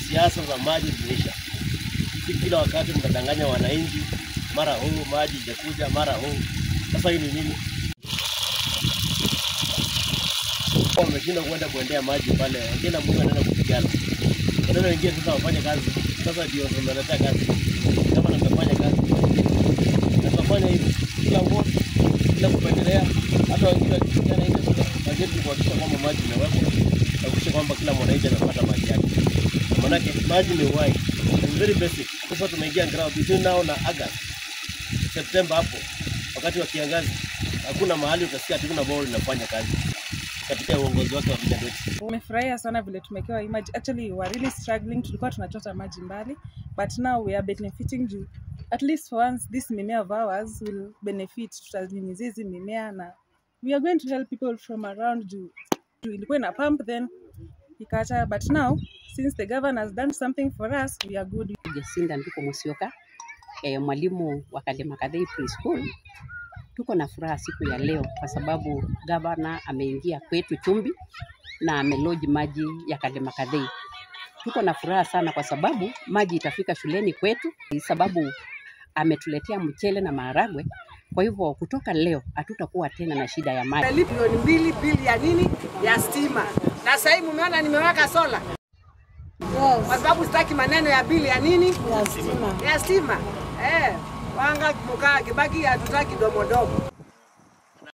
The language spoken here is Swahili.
siasa za maji zimeisha. Si kila wakati mnadanganya wananchi, mara huu maji hajakuja, mara huu. Sasa hii ni nini? Wameshinda kwenda kuendea maji pale, wengine Mungu anaenda kupigana. Wengine wengine sasa wafanye kazi. Sasa ndio tunaleta kazi. Kama tunafanya kazi. Tunafanya hivi kila wote, kila kupendelea, hata wengine kijana ile bajeti kuhakikisha kwamba maji yanawekwa, kuhakikisha kwamba kila mwananchi anapata maji yake. Maana maji ni uhai. It's very basic. Sasa tumeingia ground between now na August. September hapo. Wakati wa kiangazi hakuna mahali utasikia kuna bora linafanya kazi. Katika uongozi wake wa vijana wetu. Umefurahia sana vile tumekewa hii maji. Actually we are really struggling, tulikuwa tunachota maji mbali, but now we are benefiting juu. At least for once this mimea of ours will benefit, tutanyunyiza hizi mimea na we are going to help people from around juu. Ilikuwa na pump then ikata, but now since the governor has done something for us, we are good. Jacinda Nduko Musyoka, mwalimu wa Kalimakadhei Preschool. Tuko na furaha siku ya leo kwa sababu gavana ameingia kwetu chumbi na ameloji maji ya Kalimakadhei. Tuko na furaha sana kwa sababu maji itafika shuleni kwetu, sababu ametuletea mchele na maharagwe. Kwa hivyo kutoka leo hatutakuwa tena na shida ya maji. Milioni 2 bili ya nini? Ya stima. Na sasa hivi mmeona nimeweka sola. Yes. Kwa sababu sitaki maneno ya bili ya nini? Ya stima. Ya stima. Wanga kukaa kibaki hatutaki domodomo.